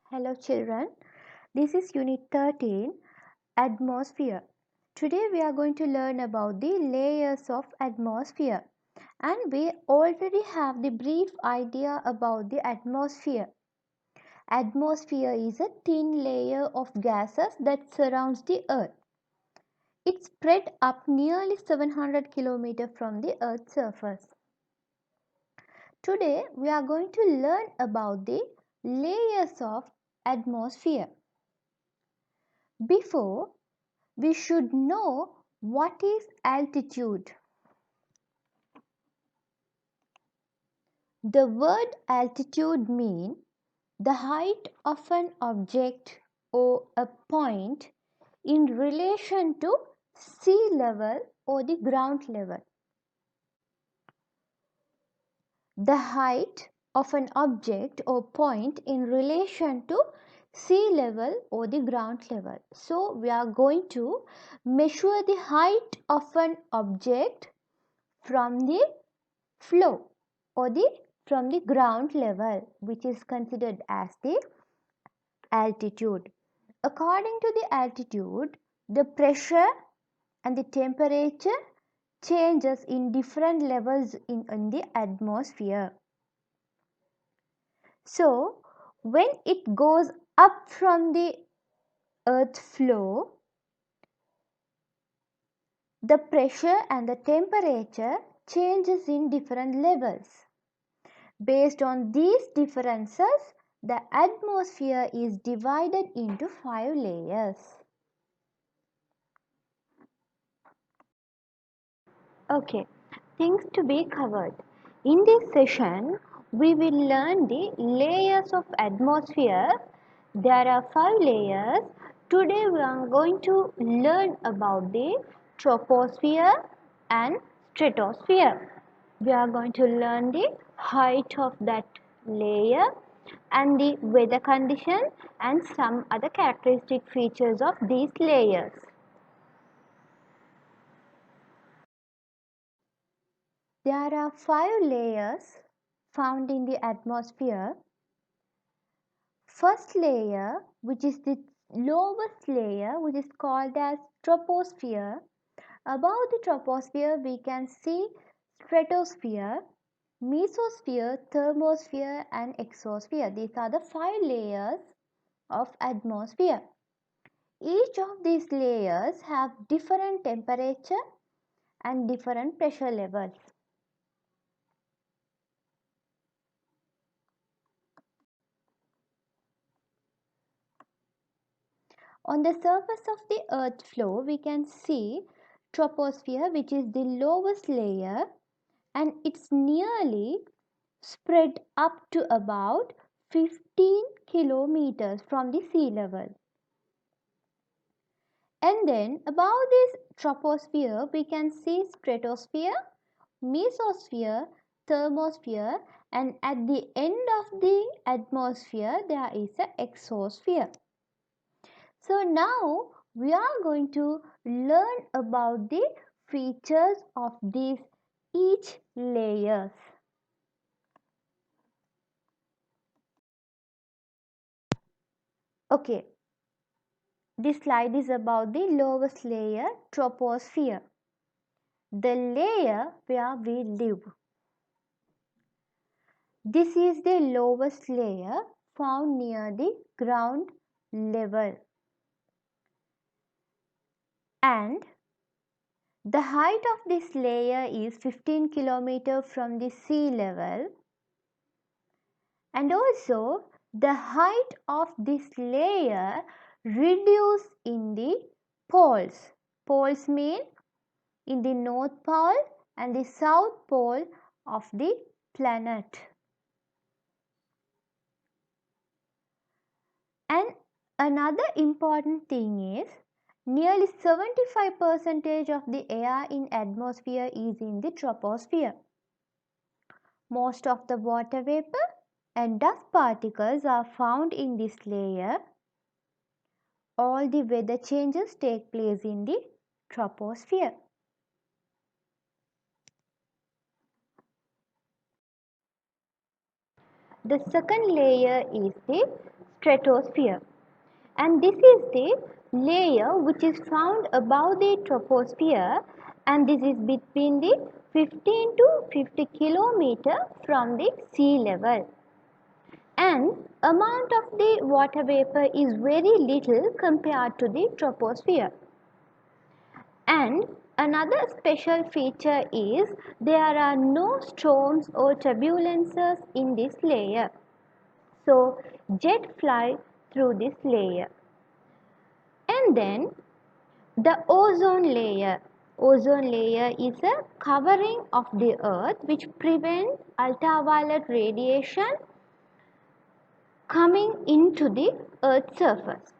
Hello children, this is Unit 13, Atmosphere. Today we are going to learn about the layers of atmosphere, and we already have the brief idea about the atmosphere. Atmosphere is a thin layer of gases that surrounds the earth. It spread up nearly 700 km from the earth's surface. Today we are going to learn about the layers of atmosphere. Before, we should know what is altitude. The word altitude means the height of an object or a point in relation to sea level or the ground level. The height of an object or point in relation to sea level or the ground level. So we are going to measure the height of an object from the floor or from the ground level, which is considered as the altitude. According to the altitude, the pressure and the temperature changes in different levels in the atmosphere. So, when it goes up from the earth floor, the pressure and the temperature changes in different levels. Based on these differences, the atmosphere is divided into 5 layers. Okay, things to be covered. In this session, we will learn the layers of atmosphere. There are 5 layers. Today we are going to learn about the troposphere and stratosphere. We are going to learn the height of that layer and the weather condition and some other characteristic features of these layers. There are 5 layers found in the atmosphere. First layer, which is the lowest layer, which is called as troposphere. Above the troposphere, we can see stratosphere, mesosphere, thermosphere and exosphere. These are the 5 layers of atmosphere. Each of these layers have different temperature and different pressure levels. On the surface of the earth floor, we can see troposphere, which is the lowest layer, and it's nearly spread up to about 15 kilometers from the sea level. And then above this troposphere, we can see stratosphere, mesosphere, thermosphere, and at the end of the atmosphere, there is an exosphere. So now we are going to learn about the features of these each layers. Okay, this slide is about the lowest layer, troposphere, the layer where we live. This is the lowest layer found near the ground level, and the height of this layer is 15 km from the sea level, and also the height of this layer reduce in the poles. Poles mean in the north pole and the south pole of the planet. And another important thing is nearly 75% of the air in atmosphere is in the troposphere. Most of the water vapor and dust particles are found in this layer. All the weather changes take place in the troposphere. The second layer is the stratosphere. And this is the layer which is found above the troposphere, and this is between the 15 to 50 kilometer from the sea level. And amount of the water vapor is very little compared to the troposphere. And another special feature is there are no storms or turbulences in this layer. So jet fly through this layer. And then the ozone layer. Ozone layer is a covering of the earth which prevents ultraviolet radiation coming into the earth's surface.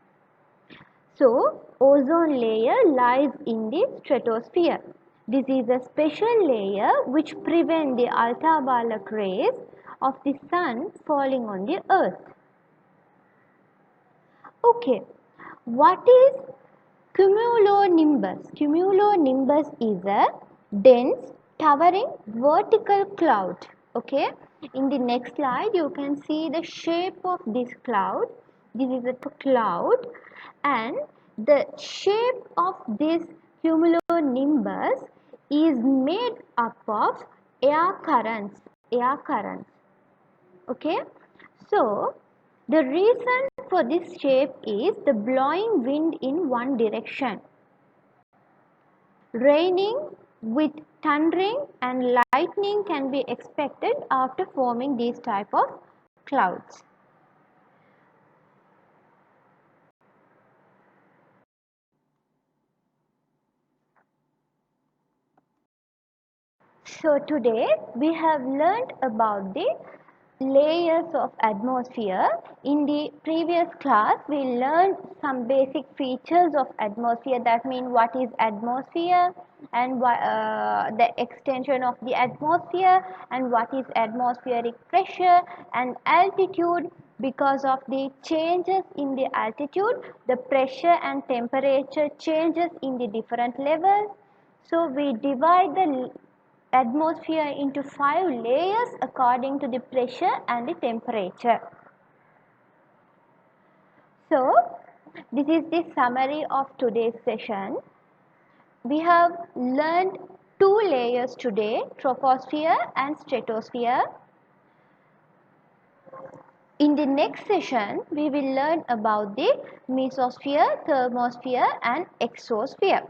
So ozone layer lies in the stratosphere. This is a special layer which prevents the ultraviolet rays of the sun falling on the earth. Okay, what is cumulonimbus? Cumulonimbus is a dense towering vertical cloud. Okay, in the next slide you can see the shape of this cloud. This is a cloud, and the shape of this cumulonimbus is made up of air currents. Okay, so the reason for this shape is the blowing wind in one direction. Raining with thundering and lightning can be expected after forming these type of clouds. So today we have learned about the layers of atmosphere. In the previous class we learned some basic features of atmosphere, that means what is atmosphere and the extension of the atmosphere, and what is atmospheric pressure and altitude. Because of the changes in the altitude, the pressure and temperature changes in the different levels. So we divide the atmosphere into 5 layers according to the pressure and the temperature. So this is the summary of today's session. We have learned 2 layers today, troposphere and stratosphere. In the next session we will learn about the mesosphere, thermosphere and exosphere.